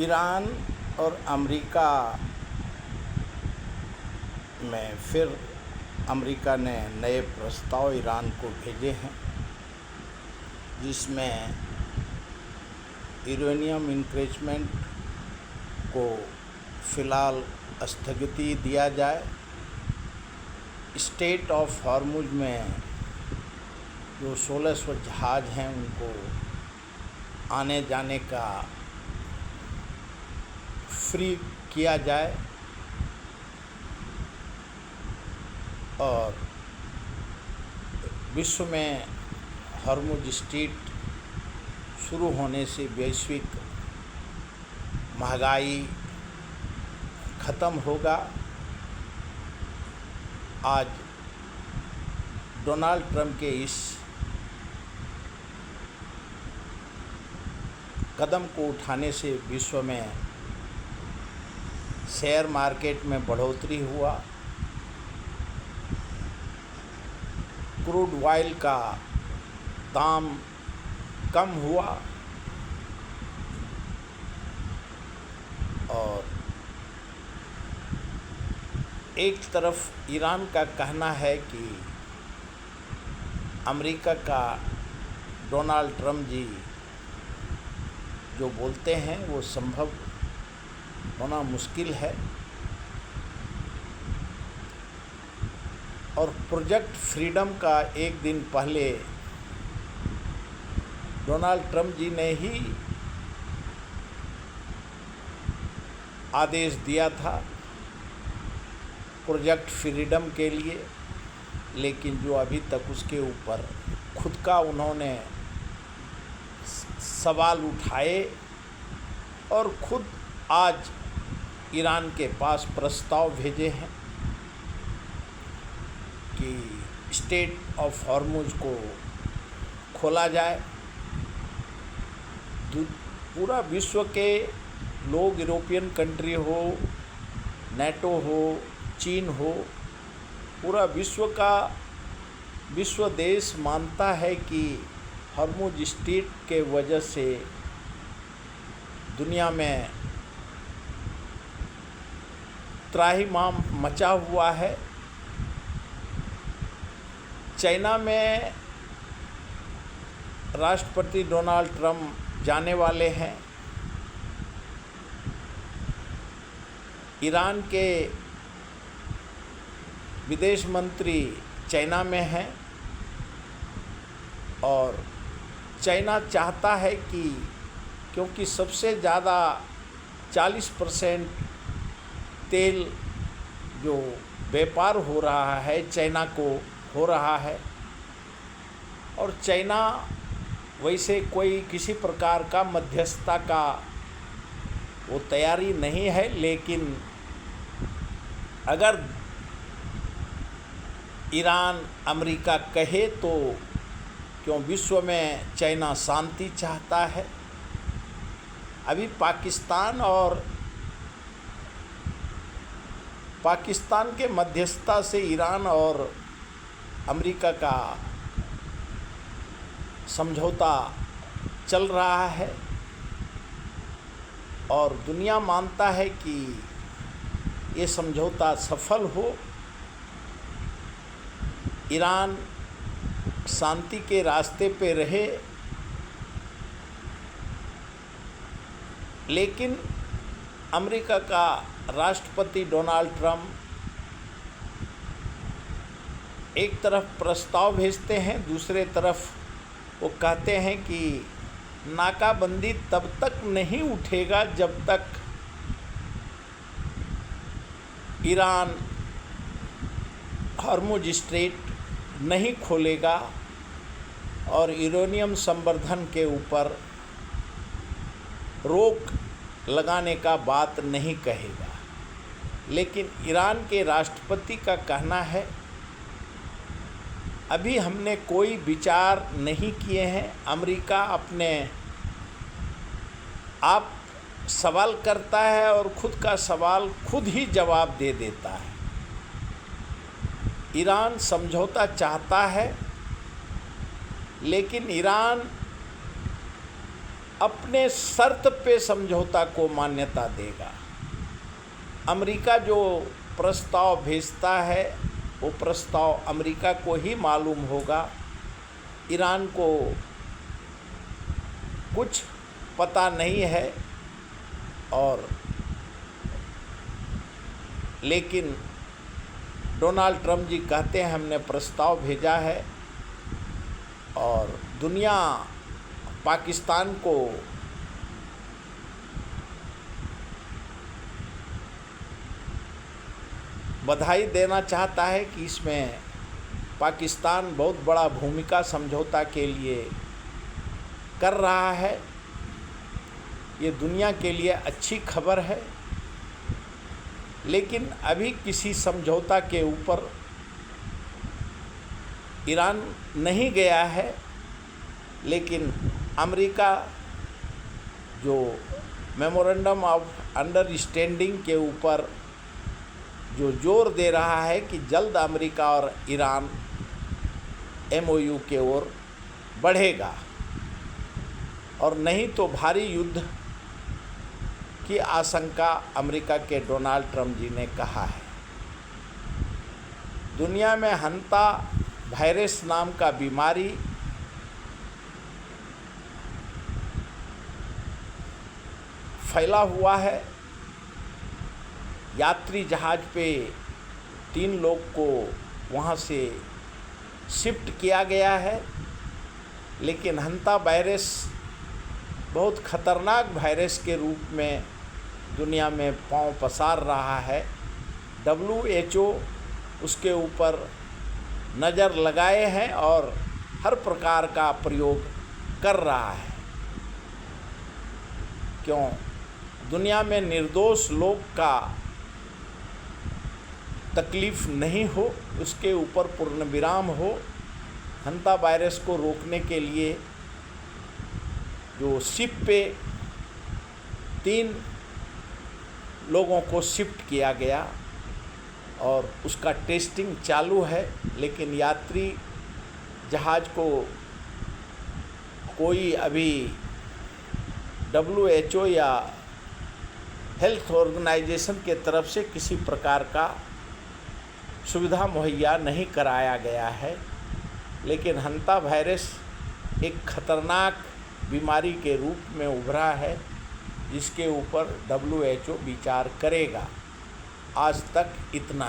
Iran और America में फिर अमेरिका ने नए प्रस्ताव ईरान को भेजे हैं, जिसमें यूरेनियम इंक्रीजमेंट को फ़िलहाल स्थगिति दिया जाए। स्ट्रेट ऑफ हॉर्मुज में जो 1600 जहाज़ हैं उनको आने जाने का फ्री किया जाए और विश्व में हॉर्मुज स्ट्रेट शुरू होने से वैश्विक महंगाई ख़त्म होगा। आज डोनाल्ड ट्रंप के इस कदम को उठाने से विश्व में शेयर मार्केट में बढ़ोतरी हुआ, क्रूड ऑयल का दाम कम हुआ और एक तरफ ईरान का कहना है कि अमेरिका का डोनाल्ड ट्रंप जी जो बोलते हैं वो संभव होना मुश्किल है और प्रोजेक्ट फ्रीडम का एक दिन पहले डोनाल्ड ट्रंप जी ने ही आदेश दिया था प्रोजेक्ट फ्रीडम के लिए, लेकिन जो अभी तक उसके ऊपर खुद का उन्होंने सवाल उठाए और खुद आज ईरान के पास प्रस्ताव भेजे हैं कि स्ट्रेट ऑफ हॉर्मुज को खोला जाए। पूरा विश्व के लोग, यूरोपियन कंट्री हो, नेटो हो, चीन हो, पूरा विश्व देश मानता है कि हॉर्मुज स्ट्रेट के वजह से दुनिया में त्राहिमाम मचा हुआ है। चाइना में राष्ट्रपति डोनाल्ड ट्रंप जाने वाले हैं। ईरान के विदेश मंत्री चाइना में हैं और चाइना चाहता है कि क्योंकि सबसे ज़्यादा 40% तेल जो व्यापार हो रहा है चाइना को हो रहा है और चाइना वैसे कोई किसी प्रकार का मध्यस्थता का वो तैयारी नहीं है, लेकिन अगर ईरान अमेरिका कहे तो क्यों विश्व में चाइना शांति चाहता है। अभी पाकिस्तान के मध्यस्थता से ईरान और अमेरिका का समझौता चल रहा है और दुनिया मानता है कि ये समझौता सफल हो, ईरान शांति के रास्ते पे रहे। लेकिन अमेरिका का राष्ट्रपति डोनाल्ड ट्रंप एक तरफ प्रस्ताव भेजते हैं, दूसरे तरफ वो कहते हैं कि नाकाबंदी तब तक नहीं उठेगा जब तक ईरान हॉर्मुज स्ट्रेट नहीं खोलेगा और यूरेनियम संवर्धन के ऊपर रोक लगाने का बात नहीं कहेगा। लेकिन ईरान के राष्ट्रपति का कहना है अभी हमने कोई विचार नहीं किए हैं। अमेरिका अपने आप सवाल करता है और खुद का सवाल खुद ही जवाब दे देता है। ईरान समझौता चाहता है, लेकिन ईरान अपने शर्त पे समझौता को मान्यता देगा। अमेरिका जो प्रस्ताव भेजता है वो प्रस्ताव अमेरिका को ही मालूम होगा, ईरान को कुछ पता नहीं है। और लेकिन डोनाल्ड ट्रंप जी कहते हैं हमने प्रस्ताव भेजा है और दुनिया पाकिस्तान को बधाई देना चाहता है कि इसमें पाकिस्तान बहुत बड़ा भूमिका समझौता के लिए कर रहा है। ये दुनिया के लिए अच्छी खबर है, लेकिन अभी किसी समझौता के ऊपर ईरान नहीं गया है। लेकिन अमेरिका जो मेमोरेंडम ऑफ अंडरस्टैंडिंग के ऊपर जो जोर दे रहा है कि जल्द अमेरिका और ईरान MOU के ओर बढ़ेगा और नहीं तो भारी युद्ध की आशंका अमेरिका के डोनाल्ड ट्रंप जी ने कहा है। दुनिया में हंता वायरस नाम का बीमारी फैला हुआ है। यात्री जहाज पे 3 लोग को वहाँ से शिफ्ट किया गया है, लेकिन हंता वायरस बहुत खतरनाक वायरस के रूप में दुनिया में पांव पसार रहा है। WHO उसके ऊपर नज़र लगाए हैं और हर प्रकार का प्रयोग कर रहा है। क्यों दुनिया में निर्दोष लोग का तकलीफ़ नहीं हो, उसके ऊपर पूर्ण विराम हो। हंता वायरस को रोकने के लिए जो शिप पे 3 लोगों को शिफ्ट किया गया और उसका टेस्टिंग चालू है, लेकिन यात्री जहाज़ को कोई अभी WHO या हेल्थ ऑर्गेनाइजेशन के तरफ से किसी प्रकार का सुविधा मुहैया नहीं कराया गया है। लेकिन हंता वायरस एक खतरनाक बीमारी के रूप में उभरा है, जिसके ऊपर WHO विचार करेगा। आज तक इतना ही।